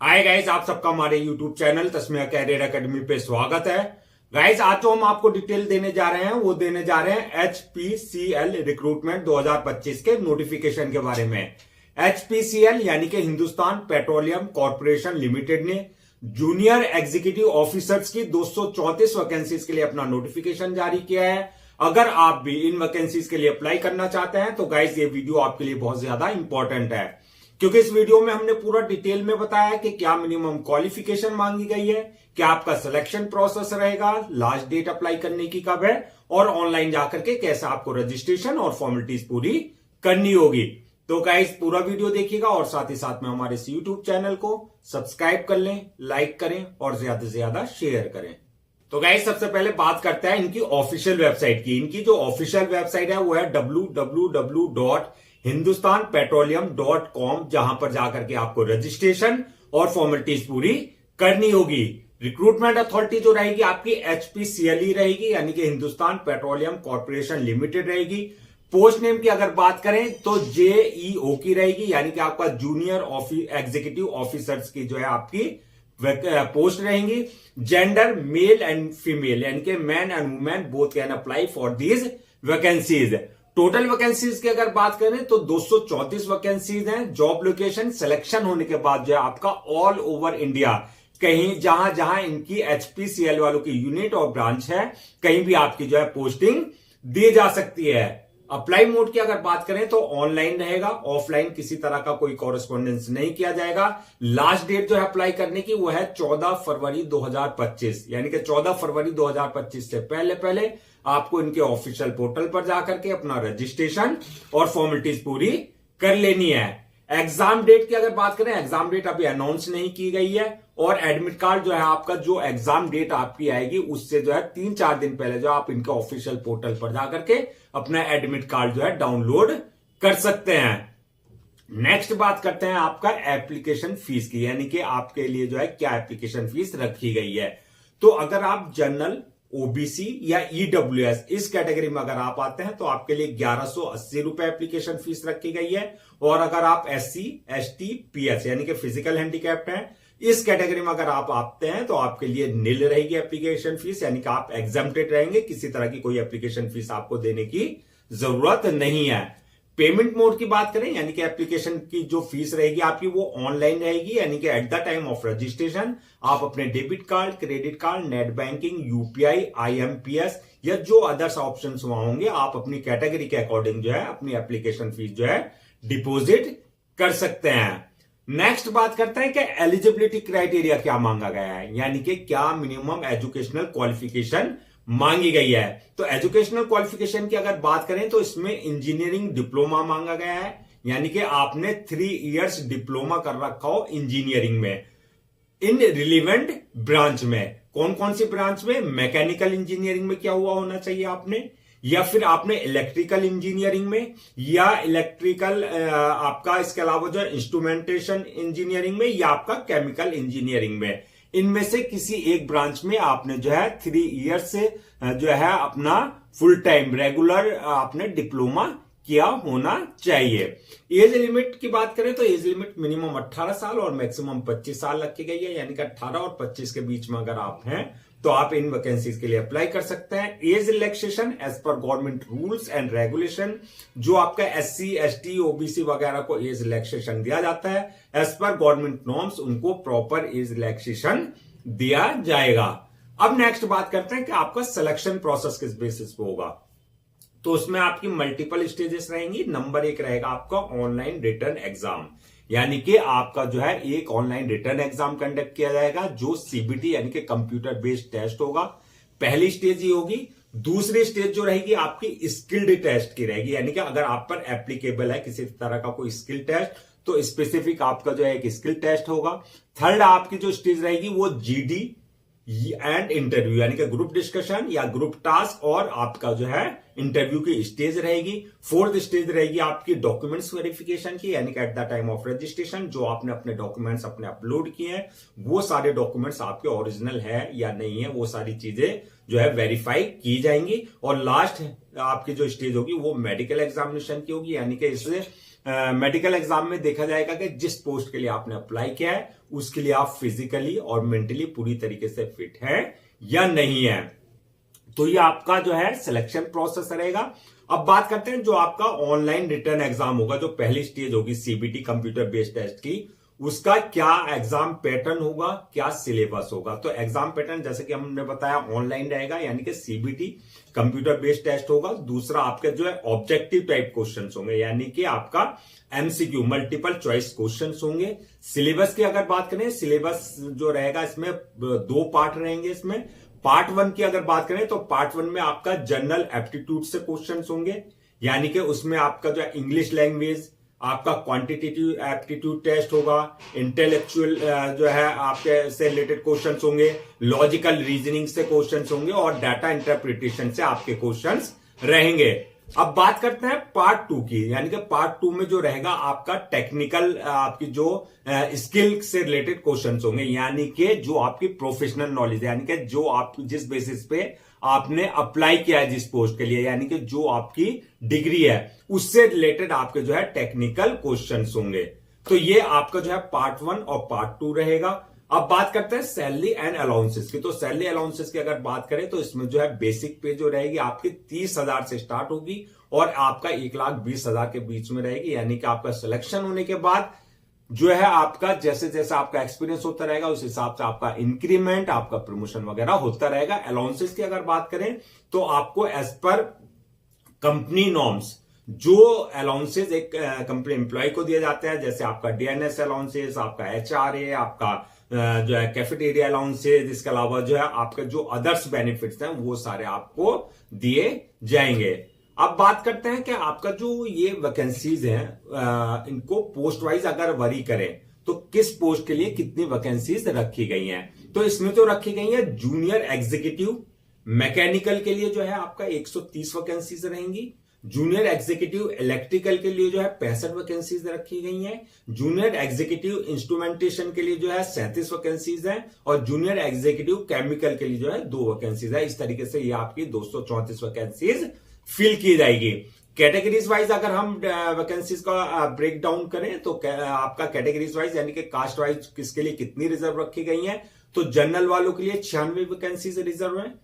Hi guys, आप सबका हमारे YouTube channel Tasmiya career academy पे स्वागत है। गाइस, आज जो हम आपको डिटेल देने जा रहे हैं वो देने जा रहे हैं HPCL रिक्रूटमेंट 2025 के नोटिफिकेशन के बारे में। HPCL यानी कि हिंदुस्तान पेट्रोलियम कॉर्पोरेशन लिमिटेड ने जूनियर एग्जीक्यूटिव ऑफिसर्स की 234 वैकेंसीज के लिए अपना नोटिफिकेशन जारी किया है। अगर आप भी इन वैकेंसीज के लिए अप्लाई करना चाहते हैं तो गाइस ये वीडियो आपके लिए बहुत ज्यादा इंपॉर्टेंट है, क्योंकि इस वीडियो में हमने पूरा डिटेल में बताया कि क्या मिनिमम क्वालिफिकेशन मांगी गई है, क्या आपका सिलेक्शन प्रोसेस रहेगा, लास्ट डेट अप्लाई करने की कब है और ऑनलाइन जाकर के कैसे आपको रजिस्ट्रेशन और फॉर्मेलिटीज पूरी करनी होगी। तो गाइस पूरा वीडियो देखिएगा और साथ ही साथ में हमारे इस यूट्यूब चैनल को सब्सक्राइब कर लें, लाइक करें और ज्यादा से ज्यादा शेयर करें। तो गाइस सबसे पहले बात करते हैं इनकी ऑफिशियल वेबसाइट की। इनकी जो ऑफिशियल वेबसाइट है वो है www.hindustanpetroleum.com, जहां पर जाकर के आपको रजिस्ट्रेशन और फॉर्मेलिटीज पूरी करनी होगी। रिक्रूटमेंट अथॉरिटी जो रहेगी आपकी HPCL ही रहेगी, यानी कि हिंदुस्तान पेट्रोलियम कॉर्पोरेशन लिमिटेड रहेगी। पोस्ट नेम की अगर बात करें तो JEO की रहेगी, यानी कि आपका जूनियर एग्जीक्यूटिव ऑफिसर्स की जो है आपकी पोस्ट रहेंगी। जेंडर मेल एंड फीमेल, यानी कि man and women both can apply for these vacancies. Total vacancies की अगर बात करें तो 234 वैकेंसीज हैं। जॉब लोकेशन सिलेक्शन होने के बाद जो है आपका ऑल ओवर इंडिया, कहीं जहां जहां इनकी HPCL वालों की यूनिट और ब्रांच है, कहीं भी आपकी जो है पोस्टिंग दी जा सकती है। अप्लाई मोड की अगर बात करें तो ऑनलाइन रहेगा, ऑफलाइन किसी तरह का कोई कॉरेस्पॉन्डेंस नहीं किया जाएगा। लास्ट डेट जो है अप्लाई करने की वो है 14 फरवरी 2025, यानी कि 14 फरवरी 2025 से पहले पहले आपको इनके ऑफिशियल पोर्टल पर जाकर के अपना रजिस्ट्रेशन और फॉर्मेलिटीज पूरी कर लेनी है। एग्जाम डेट की अगर बात करें, एग्जाम डेट अभी अनाउंस नहीं की गई है और एडमिट कार्ड जो है आपका, जो एग्जाम डेट आपकी आएगी उससे जो है 3-4 दिन पहले जो आप इनके ऑफिशियल पोर्टल पर जाकर के अपना एडमिट कार्ड जो है डाउनलोड कर सकते हैं। नेक्स्ट बात करते हैं आपका एप्लीकेशन फीस की, यानी कि आपके लिए जो है क्या एप्लीकेशन फीस रखी गई है। तो अगर आप जनरल, OBC या EWS इस कैटेगरी में अगर आप आते हैं तो आपके लिए 1180 रुपए एप्लीकेशन फीस रखी गई है। और अगर आप SC, ST, PS यानी कि फिजिकल हैंडीकैप्ड हैं, इस कैटेगरी में अगर आप आते हैं तो आपके लिए निल रहेगी एप्लीकेशन फीस, यानी कि आप एग्जम्प्टेड रहेंगे, किसी तरह की कोई एप्लीकेशन फीस आपको देने की जरूरत नहीं है। पेमेंट मोड की बात करें, यानी कि एप्लीकेशन की जो फीस रहेगी आपकी वो ऑनलाइन रहेगी, यानी कि at the time of registration आप अपने debit card, credit card, net banking, UPI, IMPS या जो अदर्स ऑप्शंस वहां होंगे आप अपनी कैटेगरी के अकॉर्डिंग जो है अपनी एप्लीकेशन फीस जो है डिपॉजिट कर सकते हैं। नेक्स्ट बात करते हैं कि एलिजिबिलिटी क्राइटेरिया क्या मांगा गया है, यानी कि क्या मिनिमम एजुकेशनल क्वालिफिकेशन मांगी गई है। तो एजुकेशनल क्वालिफिकेशन की अगर बात करें तो इसमें इंजीनियरिंग डिप्लोमा मांगा गया है, यानी कि आपने 3 इयर्स डिप्लोमा कर रखा हो इंजीनियरिंग में इन रिलेवेंट ब्रांच में। कौन कौन सी ब्रांच में? मैकेनिकल इंजीनियरिंग में क्या हुआ होना चाहिए आपने, या फिर आपने इलेक्ट्रिकल इंजीनियरिंग में, या इलेक्ट्रिकल आपका इसके अलावा जो है इंस्ट्रूमेंटेशन इंजीनियरिंग में, या आपका केमिकल इंजीनियरिंग में। इनमें से किसी एक ब्रांच में आपने जो है 3 ईयर से जो है अपना फुल टाइम रेगुलर आपने डिप्लोमा किया होना चाहिए। एज लिमिट की बात करें तो एज लिमिट मिनिमम 18 साल और मैक्सिमम 25 साल रखी गई है, यानी कि 18 और 25 के बीच में अगर आप हैं तो आप इन वैकेंसीज के लिए अप्लाई कर सकते हैं। Age relaxation as per government rules and regulation, जो आपका SC, ST, OBC वगैरह को एज रिलैक्सेशन दिया जाता है, एज पर गवर्नमेंट नॉर्म्स उनको प्रॉपर एज रिलैक्सेशन दिया जाएगा। अब नेक्स्ट बात करते हैं कि आपका सिलेक्शन प्रोसेस किस बेसिस पे होगा। तो उसमें आपकी मल्टीपल स्टेजेस रहेंगी। नंबर 1 रहेगा आपका ऑनलाइन रिटर्न एग्जाम, यानी कि आपका जो है एक ऑनलाइन रिटर्न एग्जाम कंडक्ट किया जाएगा जो CBT यानी कि कंप्यूटर बेस्ड टेस्ट होगा। पहली स्टेज ये होगी। दूसरी स्टेज जो रहेगी आपकी स्किल्ड टेस्ट की रहेगी, यानी कि अगर आप पर एप्लीकेबल है किसी तरह का कोई स्किल टेस्ट तो स्पेसिफिक आपका जो है एक स्किल टेस्ट होगा। थर्ड आपकी जो स्टेज रहेगी वो GD एंड इंटरव्यू, यानी कि ग्रुप डिस्कशन या ग्रुप टास्क और आपका जो है इंटरव्यू की स्टेज रहेगी। फोर्थ स्टेज रहेगी आपकी डॉक्यूमेंट्स वेरिफिकेशन की, यानी कि at the time of registration जो आपने अपने डॉक्यूमेंट्स अपने अपलोड किए हैं वो सारे डॉक्यूमेंट्स आपके ओरिजिनल है या नहीं है, वो सारी चीजें जो है वेरीफाई की जाएंगी। और लास्ट आपकी जो स्टेज होगी वो मेडिकल एग्जामिनेशन की होगी, यानी कि इससे मेडिकल एग्जाम में देखा जाएगा कि जिस पोस्ट के लिए आपने अप्लाई किया है उसके लिए आप फिजिकली और मेंटली पूरी तरीके से फिट है या नहीं है। तो ये आपका जो है सिलेक्शन प्रोसेस रहेगा। अब बात करते हैं जो आपका ऑनलाइन रिटर्न एग्जाम होगा, जो पहली स्टेज होगी सीबीटी कंप्यूटर बेस्ड टेस्ट की, उसका क्या एग्जाम पैटर्न होगा, क्या सिलेबस होगा। तो एग्जाम पैटर्न जैसे कि हमने बताया ऑनलाइन रहेगा, यानी कि सीबीटी कंप्यूटर बेस्ड टेस्ट होगा। दूसरा आपके जो है ऑब्जेक्टिव टाइप क्वेश्चंस होंगे, यानी कि आपका एमसीक्यू मल्टीपल चॉइस क्वेश्चंस होंगे। सिलेबस की अगर बात करें, सिलेबस जो रहेगा इसमें 2 पार्ट रहेंगे। इसमें पार्ट 1 की अगर बात करें तो पार्ट 1 में आपका जनरल एप्टीट्यूड से क्वेश्चंस होंगे, यानी कि उसमें आपका जो है इंग्लिश लैंग्वेज, आपका क्वांटिटेटिव एप्टीट्यूड टेस्ट होगा, इंटेलेक्चुअल जो है आपके से रिलेटेड क्वेश्चंस होंगे, लॉजिकल रीजनिंग से क्वेश्चंस होंगे और डाटा इंटरप्रिटेशन से आपके क्वेश्चंस रहेंगे। अब बात करते हैं पार्ट 2 की, यानी कि पार्ट 2 में जो रहेगा आपका टेक्निकल आपकी जो स्किल से रिलेटेड क्वेश्चंस होंगे, यानी कि जो आपकी प्रोफेशनल नॉलेज है, यानी कि जो आप जिस बेसिस पे आपने अप्लाई किया है जिस पोस्ट के लिए, यानी कि जो आपकी डिग्री है उससे रिलेटेड आपके जो है टेक्निकल क्वेश्चंस होंगे। तो ये आपका जो है पार्ट 1 और पार्ट 2 रहेगा। अब बात करते हैं सैलरी एंड अलाउंसेस की। तो सैलरी अलाउंसेस की अगर बात करें तो इसमें जो है बेसिक पे जो रहेगी आपकी 30,000 से स्टार्ट होगी और आपका 1,20,000 के बीच में रहेगी, यानी कि आपका सिलेक्शन होने के बाद जो है आपका जैसे जैसे आपका एक्सपीरियंस होता रहेगा उस हिसाब से आपका इंक्रीमेंट, आपका प्रमोशन वगैरह होता रहेगा। अलाउंसेस की अगर बात करें तो आपको एज पर कंपनी नॉर्म्स जो अलाउंसेस एक कंपनी एम्प्लॉय को दिए जाते हैं, जैसे आपका डीएनएस अलाउंसेस, आपका एचआरए, आपका जो है कैफेटेरिया अलाउंसेस, इसके अलावा जो है आपके जो अदर्स बेनिफिट्स हैं वो सारे आपको दिए जाएंगे। अब बात करते हैं कि आपका जो ये वैकेंसीज हैं इनको पोस्ट वाइज अगर वरी करें तो किस पोस्ट के लिए कितनी वैकेंसीज रखी गई हैं। तो इसमें तो रखी गई है जूनियर एग्जीक्यूटिव मैकेनिकल के लिए जो है आपका 130 वैकेंसीज रहेंगी, जूनियर एग्जीक्यूटिव इलेक्ट्रिकल के लिए जो है 65 वैकेंसीज रखी गई हैं, जूनियर एग्जीक्यूटिव इंस्ट्रूमेंटेशन के लिए जो है 37 वैकेंसीज हैं और जूनियर एग्जीक्यूटिव केमिकल के लिए जो है 2 वैकेंसीज है। इस तरीके से ये आपकी 234 वैकेंसीज फिल की जाएगी। कैटेगरीज वाइज अगर हम वैकेंसीज का ब्रेक डाउन करें तो आपका कैटेगरीज वाइज यानी कि कास्ट वाइज किसके लिए कितनी रिजर्व रखी गई है, तो जनरल वालों के लिए 96 वैकेंसीज रिजर्व है,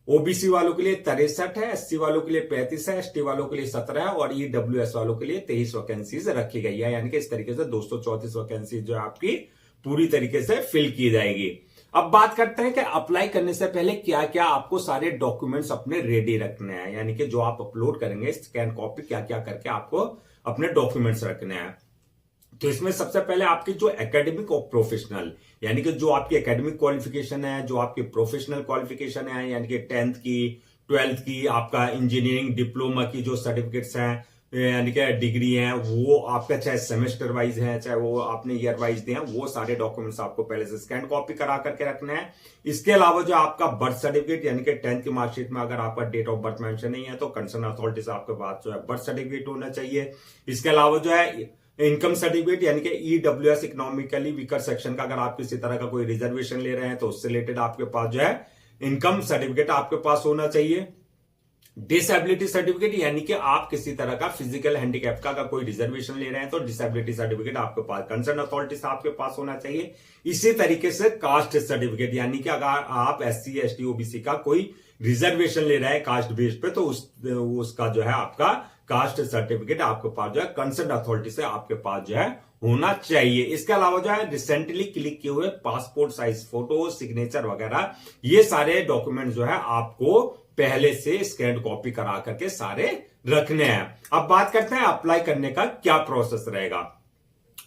ओबीसी वालों के लिए 63 है, एससी वालों के लिए 35 है, एसटी वालों के लिए 17 है और ईडब्ल्यूएस वालों के लिए 23 वैकेंसीज रखी गई है। यानी कि इस तरीके से 234 वैकेंसीज जो है आपकी पूरी तरीके से फिल की जाएगी। अब बात करते हैं कि अप्लाई करने से पहले क्या क्या आपको सारे डॉक्यूमेंट्स अपने रेडी रखने हैं, यानी कि जो आप अपलोड करेंगे स्कैन कॉपी क्या क्या करके आपको अपने डॉक्यूमेंट्स रखने हैं। तो इसमें सबसे पहले आपकी जो एकेडमिक और प्रोफेशनल, यानी कि जो आपकी एकेडमिक क्वालिफिकेशन है, जो आपकी प्रोफेशनल क्वालिफिकेशन है, यानी कि 10th की 12th की आपका इंजीनियरिंग डिप्लोमा की जो सर्टिफिकेट्स हैं यानी कि डिग्री है, वो आपका चाहे सेमेस्टर वाइज है चाहे वो आपने ईयर वाइज दिए हैं, वो सारे डॉक्यूमेंट्स आपको पहले से स्कैन कॉपी करा करके रखने हैं। इसके अलावा जो आपका बर्थ सर्टिफिकेट यानी कि 10th की मार्कशीट में अगर आपका डेट ऑफ बर्थ मेंशन नहीं है तो कंसर्न अथॉरिटी से आपके पास जो है बर्थ सर्टिफिकेट होना चाहिए। इसके अलावा जो है इनकम सर्टिफिकेट यानी कि ईडब्ल्यूएस इकोनॉमिकली वीकर सेक्शन का अगर आप किसी तरह का कोई रिजर्वेशन ले रहे हैं तो उससे रिलेटेड आपके पास जो है इनकम सर्टिफिकेट आपके पास होना चाहिए। डिसेबिलिटी सर्टिफिकेट यानी कि आप किसी तरह का फिजिकल हैंडीकैप का अगर कोई रिजर्वेशन ले रहे हैं तो डिसेबिलिटी सर्टिफिकेट आपके पास कंसर्न अथॉरिटी से आपके पास होना चाहिए। इसी तरीके से कास्ट सर्टिफिकेट यानी कि अगर आप एससी एसटी ओबीसी का कोई रिजर्वेशन ले रहा है कास्ट बेस पे तो उसका जो है आपका कास्ट सर्टिफिकेट आपके पास जो है कंसर्न अथॉरिटी से आपके पास जो है होना चाहिए। इसके अलावा जो है रिसेंटली क्लिक किए हुए पासपोर्ट साइज फोटो, सिग्नेचर वगैरह ये सारे डॉक्यूमेंट जो है आपको पहले से स्कैन कॉपी करा करके सारे रखने हैं। अब बात करते हैं अप्लाई करने का क्या प्रोसेस रहेगा।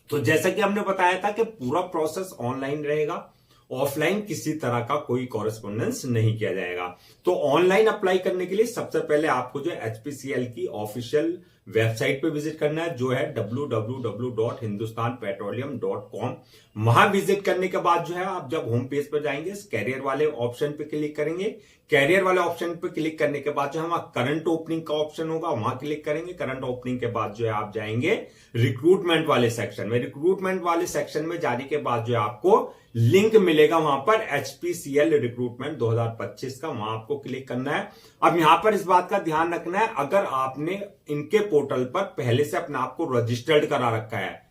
तो जैसा कि हमने बताया था कि पूरा प्रोसेस ऑनलाइन रहेगा, ऑफलाइन किसी तरह का कोई कॉरेस्पॉन्डेंस नहीं किया जाएगा। तो ऑनलाइन अप्लाई करने के लिए सबसे पहले आपको जो एचपीसीएल की ऑफिशियल वेबसाइट पे विजिट करना है जो है www.hindustanpetroleum.com। वहां विजिट करने के बाद जो है आप जब होम पेज पर जाएंगे कैरियर वाले ऑप्शन पे क्लिक करेंगे। कैरियर वाले ऑप्शन पे क्लिक करने के बाद जो है वहां करंट ओपनिंग का ऑप्शन होगा, वहां क्लिक करेंगे। करंट ओपनिंग के बाद जो है आप जाएंगे रिक्रूटमेंट वाले सेक्शन में। रिक्रूटमेंट वाले सेक्शन में जाने के बाद जो है आपको लिंक मिलेगा वहां पर HPCL रिक्रूटमेंट 2025 का, वहां आपको क्लिक करना है। अब यहां पर इस बात का ध्यान रखना है, अगर आपने इनके पोर्टल पर पहले से अपने आप को रजिस्टर्ड करा रखा है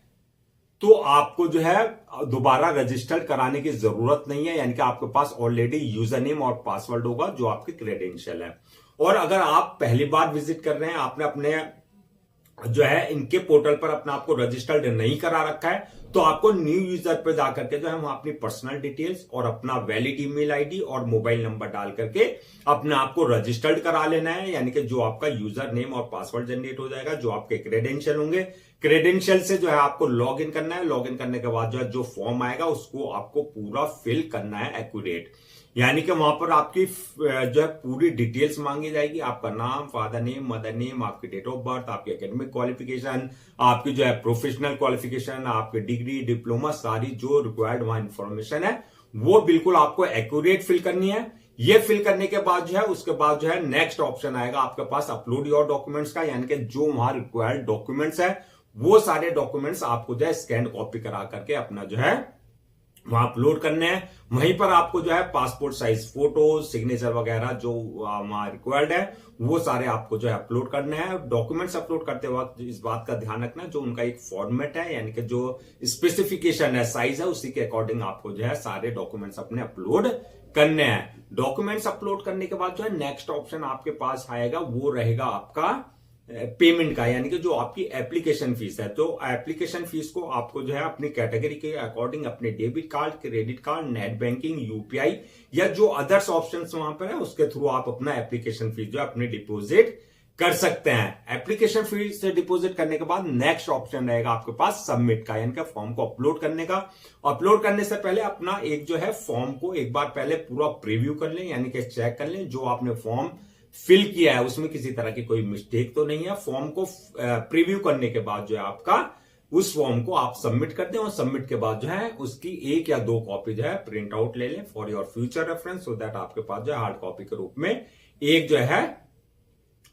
तो आपको जो है दोबारा रजिस्टर्ड कराने की जरूरत नहीं है, यानी कि आपके पास ऑलरेडी यूजर नेम और पासवर्ड होगा जो आपके क्रेडेंशियल है। और अगर आप पहली बार विजिट कर रहे हैं, आपने अपने जो है इनके पोर्टल पर अपने आप को रजिस्टर्ड नहीं करा रखा है, तो आपको न्यू यूजर पर जाकर के जो है वहां अपनी पर्सनल डिटेल्स और अपना वैलिड ईमेल आईडी और मोबाइल नंबर डाल करके अपने आप को रजिस्टर्ड करा लेना है। यानी कि जो आपका यूजर नेम और पासवर्ड जनरेट हो जाएगा, जो आपके क्रेडेंशियल होंगे, क्रेडेंशियल से जो है आपको लॉग इन करना है। लॉग इन करने के बाद जो है जो फॉर्म आएगा उसको आपको पूरा फिल करना है एक्यूरेट, यानी कि वहां पर आपकी जो है पूरी डिटेल्स मांगी जाएगी। आपका नाम, फादर नेम, मदर नेम, आपकी डेट ऑफ बर्थ, आपकी एकेडमिक क्वालिफिकेशन, आपकी जो है प्रोफेशनल क्वालिफिकेशन, आपकी डिग्री, डिप्लोमा, सारी जो रिक्वायर्ड वहां इंफॉर्मेशन है वो बिल्कुल आपको एक्यूरेट फिल करनी है। ये फिल करने के बाद जो है उसके बाद जो है नेक्स्ट ऑप्शन आएगा आपके पास अपलोड योर डॉक्यूमेंट्स का, यानी कि जो वहां रिक्वायर्ड डॉक्यूमेंट्स है वो सारे डॉक्यूमेंट्स आपको जो है स्कैन कॉपी करा करके अपना जो है वहां अपलोड करने हैं। वहीं पर आपको जो है पासपोर्ट साइज फोटो, सिग्नेचर वगैरह जो वहां रिक्वायर्ड है वो सारे आपको जो है अपलोड करने हैं। डॉक्यूमेंट्स अपलोड करते वक्त इस बात का ध्यान रखना जो उनका एक फॉर्मेट है, यानी कि जो स्पेसिफिकेशन है, साइज है, उसी के अकॉर्डिंग आपको जो है सारे डॉक्यूमेंट्स अपने अपलोड करने हैं। डॉक्यूमेंट्स अपलोड करने के बाद जो है नेक्स्ट ऑप्शन आपके पास आएगा, वो रहेगा आपका पेमेंट का, यानी कि जो आपकी एप्लीकेशन फीस है। तो एप्लीकेशन फीस को आपको जो है अपनी कैटेगरी के अकॉर्डिंग अपने debit card, credit card, net banking, UPI या जो अदर्स ऑप्शंस वहां पर है उसके थ्रू आप अपना एप्लीकेशन फीस जो है अपने डिपॉजिट कर सकते हैं। एप्लीकेशन फीस से डिपॉजिट करने के बाद नेक्स्ट ऑप्शन रहेगा आपके पास सबमिट का, यानी कि फॉर्म को अपलोड करने का। अपलोड करने से पहले अपना एक जो है फॉर्म को एक बार पहले पूरा प्रीव्यू कर लें, यानी कि चेक कर लें जो आपने फॉर्म फिल किया है उसमें किसी तरह की कोई मिस्टेक तो नहीं है। फॉर्म को प्रीव्यू करने के बाद जो है आपका उस फॉर्म को आप सबमिट कर दें और सबमिट के बाद जो है उसकी 1 या 2 कॉपी जो है प्रिंट आउट ले लें for your future reference, so that आपके पास जो है हार्ड कॉपी के रूप में एक जो है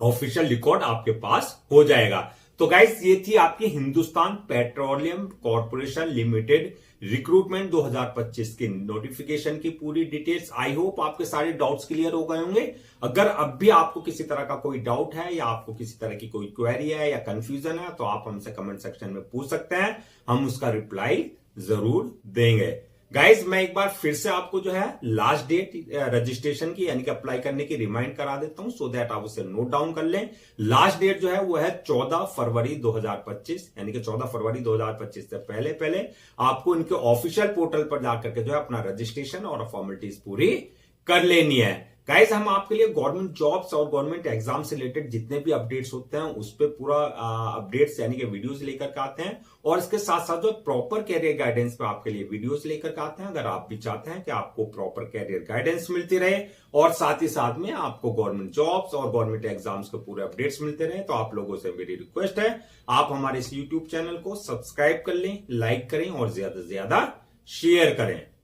ऑफिशियल रिकॉर्ड आपके पास हो जाएगा। तो गाइस ये थी आपकी Hindustan petroleum corporation limited recruitment 2025 की नोटिफिकेशन की पूरी डिटेल्स। आई होप आपके सारे डाउट्स क्लियर हो गए होंगे। अगर अब भी आपको किसी तरह का कोई डाउट है या आपको किसी तरह की कोई क्वेरी है या कंफ्यूजन है तो आप हमसे कमेंट सेक्शन में पूछ सकते हैं, हम उसका रिप्लाई जरूर देंगे। गाइज मैं एक बार फिर से आपको जो है लास्ट डेट रजिस्ट्रेशन की यानी कि अप्लाई करने की रिमाइंड करा देता हूं, सो दैट आप उसे नोट डाउन कर लें। लास्ट डेट जो है वो है 14 फरवरी 2025, यानी कि 14 फरवरी 2025 से पहले पहले आपको इनके ऑफिशियल पोर्टल पर जाकर के जो है अपना रजिस्ट्रेशन और फॉर्मेलिटीज पूरी कर लेनी है। गाइस हम आपके लिए गवर्नमेंट जॉब्स और गवर्नमेंट एग्जाम से रिलेटेड जितने भी अपडेट्स होते हैं उस पर पूरा अपडेट्स यानी कि वीडियोस लेकर के आते हैं, और इसके साथ साथ जो प्रॉपर कैरियर गाइडेंस पे आपके लिए वीडियोस लेकर के आते हैं। अगर आप भी चाहते हैं कि आपको प्रॉपर कैरियर गाइडेंस मिलती रहे और साथ ही साथ में आपको गवर्नमेंट जॉब्स और गवर्नमेंट एग्जाम्स के पूरे अपडेट्स मिलते रहे, तो आप लोगों से मेरी रिक्वेस्ट है आप हमारे इस यूट्यूब चैनल को सब्सक्राइब कर लें, लाइक करें और ज्यादा से ज्यादा शेयर करें।